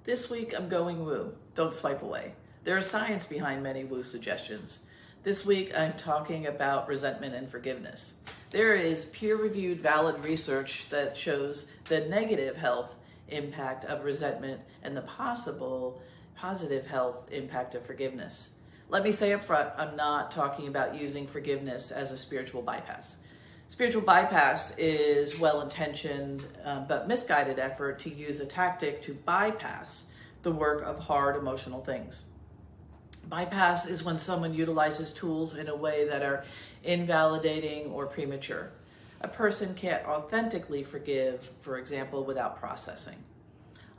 This week I'm going woo. Don't swipe away. There is science behind many woo suggestions. This week I'm talking about resentment and forgiveness. There is peer-reviewed valid research that shows the negative health impact of resentment and the possible positive health impact of forgiveness. Let me say up front, I'm not talking about using forgiveness as a spiritual bypass. Spiritual bypass is well-intentioned but misguided effort to use a tactic to bypass the work of hard emotional things. Bypass is when someone utilizes tools in a way that are invalidating or premature. A person can't authentically forgive, for example, without processing.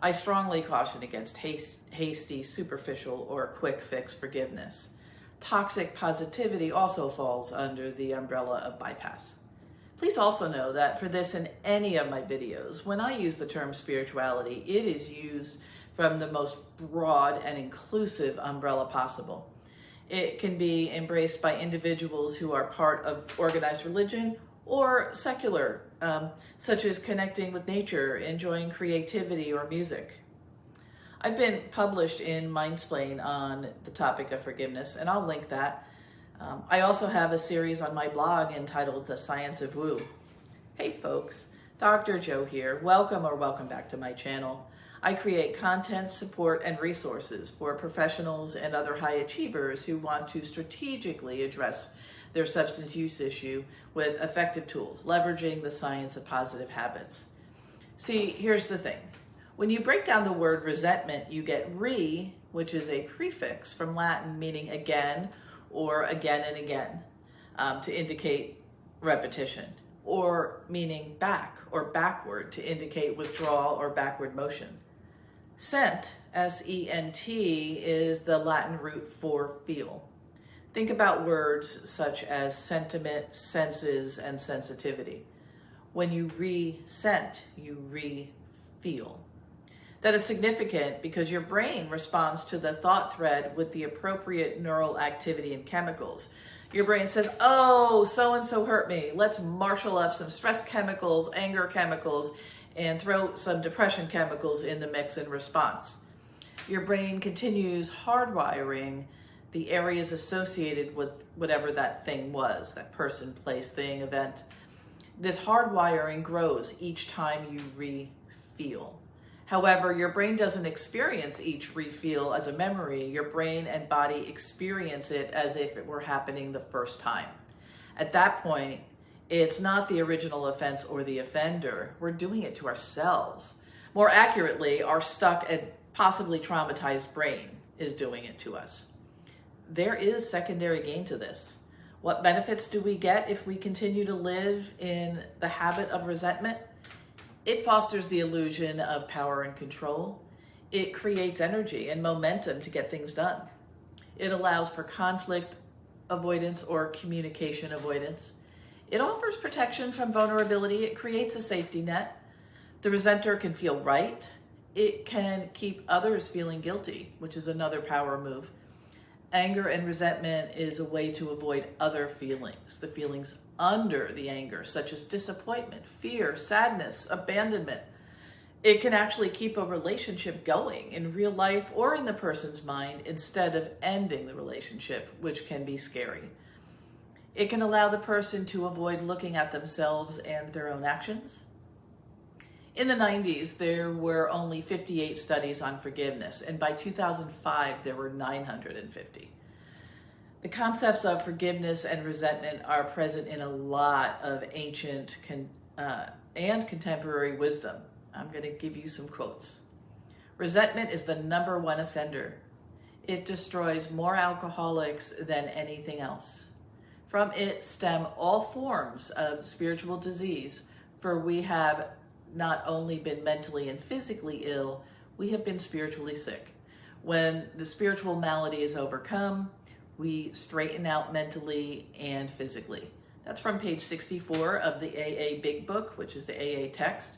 I strongly caution against hasty, superficial, or quick fix forgiveness. Toxic positivity also falls under the umbrella of bypass. Please also know that for this and any of my videos, when I use the term spirituality, it is used from the most broad and inclusive umbrella possible. It can be embraced by individuals who are part of organized religion or secular, such as connecting with nature, enjoying creativity or music. I've been published in Mindsplain on the topic of forgiveness, and I'll link that. I also have a series on my blog entitled The Science of Woo. Hey folks, Dr. Joe here. Welcome or welcome back to my channel. I create content, support, and resources for professionals and other high achievers who want to strategically address their substance use issue with effective tools, leveraging the science of positive habits. See, here's the thing. When you break down the word resentment, you get re, which is a prefix from Latin meaning again or again and again, to indicate repetition, or meaning back or backward to indicate withdrawal or backward motion. Sent, S-E-N-T, is the Latin root for feel. Think about words such as sentiment, senses, and sensitivity. When you re-sent, you re-feel. That is significant because your brain responds to the thought thread with the appropriate neural activity and chemicals. Your brain says, oh, so-and-so hurt me. Let's marshal up some stress chemicals, anger chemicals, and throw some depression chemicals in the mix in response. Your brain continues hardwiring the areas associated with whatever that thing was, that person, place, thing, event. This hardwiring grows each time you re-feel. However, your brain doesn't experience each re-feel as a memory. Your brain and body experience it as if it were happening the first time. At that point, it's not the original offense or the offender. We're doing it to ourselves. More accurately, our stuck and possibly traumatized brain is doing it to us. There is secondary gain to this. What benefits do we get if we continue to live in the habit of resentment? It fosters the illusion of power and control. It creates energy and momentum to get things done. It allows for conflict avoidance or communication avoidance. It offers protection from vulnerability. It creates a safety net. The resenter can feel right. It can keep others feeling guilty, which is another power move. Anger and resentment is a way to avoid other feelings, the feelings under the anger, such as disappointment, fear, sadness, abandonment. It can actually keep a relationship going in real life or in the person's mind instead of ending the relationship, which can be scary. It can allow the person to avoid looking at themselves and their own actions. In the 90s, there were only 58 studies on forgiveness, and by 2005, there were 950. The concepts of forgiveness and resentment are present in a lot of ancient and contemporary wisdom. I'm going to give you some quotes. Resentment is the #1 offender. It destroys more alcoholics than anything else. From it stem all forms of spiritual disease, for we have not only been mentally and physically ill, we have been spiritually sick. When the spiritual malady is overcome, we straighten out mentally and physically. That's from page 64 of the AA Big Book, which is the AA text.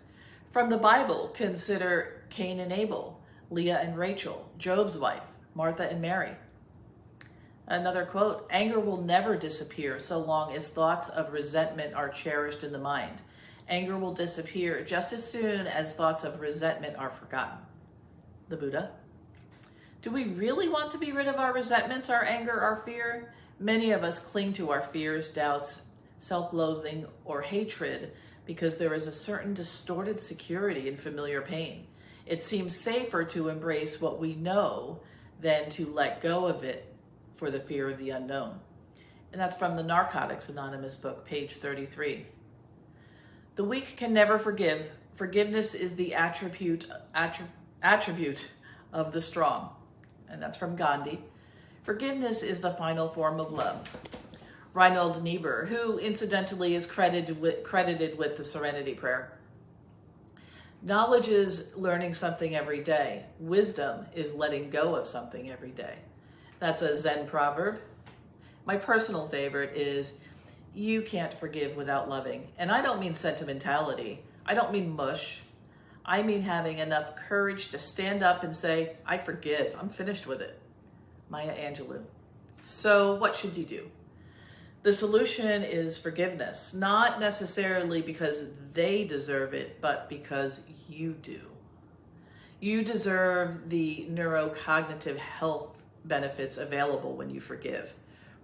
From the Bible, consider Cain and Abel, Leah and Rachel, Job's wife, Martha and Mary. Another quote, anger will never disappear so long as thoughts of resentment are cherished in the mind. Anger will disappear just as soon as thoughts of resentment are forgotten. the Buddha. Do we really want to be rid of our resentments, our anger, our fear? Many of us cling to our fears, doubts, self-loathing, or hatred because there is a certain distorted security in familiar pain. It seems safer to embrace what we know than to let go of it for the fear of the unknown. And that's from the Narcotics Anonymous book, page 33. The weak can never forgive. Forgiveness is the attribute of the strong. And that's from Gandhi. Forgiveness is the final form of love. Reinhold Niebuhr, who incidentally is credited with the Serenity Prayer. Knowledge is learning something every day. Wisdom is letting go of something every day. That's a Zen proverb. My personal favorite is, you can't forgive without loving. And I don't mean sentimentality. I don't mean mush. I mean having enough courage to stand up and say, I forgive. I'm finished with it. Maya Angelou. So what should you do? The solution is forgiveness, not necessarily because they deserve it, but because you do. You deserve the neurocognitive health benefits available when you forgive.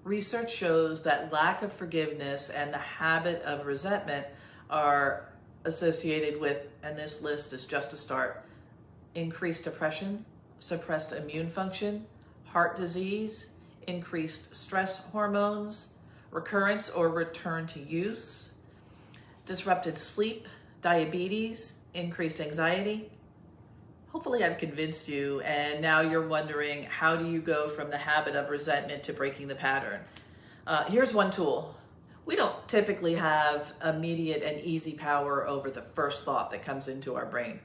Research shows that lack of forgiveness and the habit of resentment are associated with, and this list is just a start, increased depression, suppressed immune function, heart disease, increased stress hormones, recurrence or return to use, disrupted sleep, diabetes, increased anxiety. Hopefully I've convinced you, and now you're wondering, how do you go from the habit of resentment to breaking the pattern? Here's one tool. We don't typically have immediate and easy power over the first thought that comes into our brain,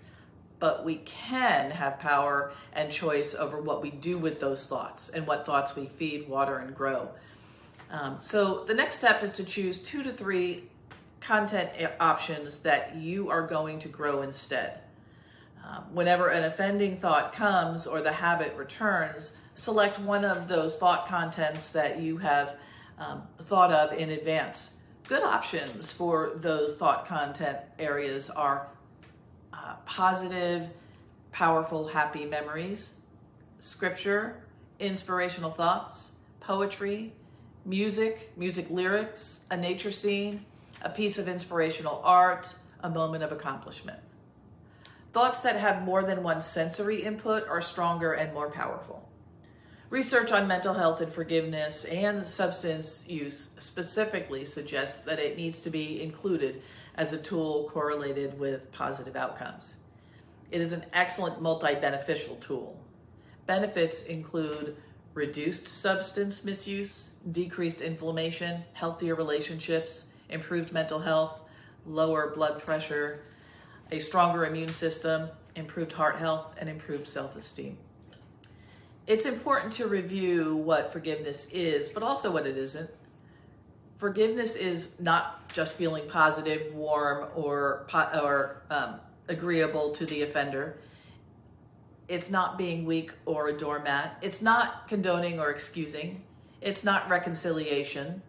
but we can have power and choice over what we do with those thoughts and what thoughts we feed, water, and grow. So the next step is to choose 2 to 3 content options that you are going to grow instead. Whenever an offending thought comes or the habit returns, select one of those thought contents that you have thought of in advance. Good options for those thought content areas are positive, powerful, happy memories, scripture, inspirational thoughts, poetry, music lyrics, a nature scene, a piece of inspirational art, a moment of accomplishment. Thoughts that have more than one sensory input are stronger and more powerful. Research on mental health and forgiveness and substance use specifically suggests that it needs to be included as a tool correlated with positive outcomes. It is an excellent multi-beneficial tool. Benefits include reduced substance misuse, decreased inflammation, healthier relationships, improved mental health, lower blood pressure, a stronger immune system, improved heart health, and improved self-esteem. It's important to review what forgiveness is, but also what it isn't. Forgiveness is not just feeling positive, warm, or agreeable to the offender. It's not being weak or a doormat. It's not condoning or excusing. It's not reconciliation.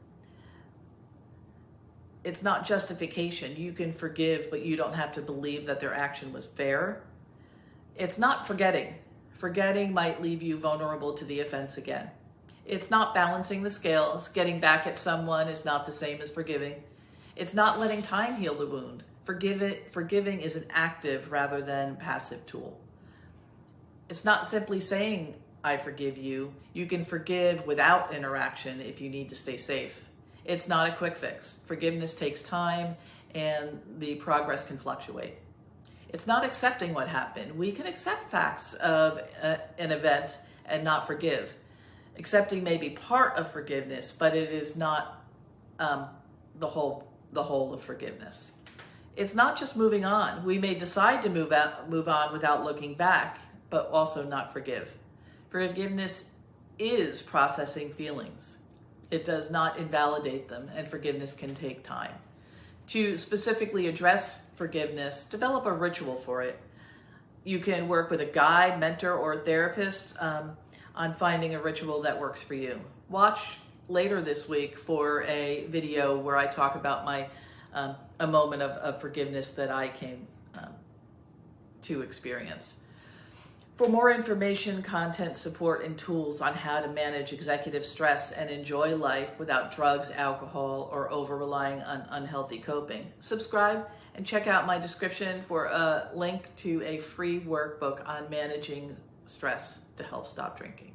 It's not justification. You can forgive, but you don't have to believe that their action was fair. It's not forgetting. Forgetting might leave you vulnerable to the offense again. It's not balancing the scales. Getting back at someone is not the same as forgiving. It's not letting time heal the wound. Forgiving is an active rather than passive tool. It's not simply saying, I forgive you. You can forgive without interaction if you need to stay safe. It's not a quick fix. Forgiveness takes time and the progress can fluctuate. It's not accepting what happened. We can accept facts of an event and not forgive. Accepting may be part of forgiveness, but it is not the whole of forgiveness. It's not just moving on. We may decide to move on without looking back, but also not forgive. Forgiveness is processing feelings. It does not invalidate them, and forgiveness can take time. To specifically address forgiveness, develop a ritual for it. You can work with a guide, mentor, or therapist on finding a ritual that works for you. Watch later this week for a video where I talk about my a moment of forgiveness that I came to experience. For more information, content, support, and tools on how to manage executive stress and enjoy life without drugs, alcohol, or over-relying on unhealthy coping, subscribe and check out my description for a link to a free workbook on managing stress to help stop drinking.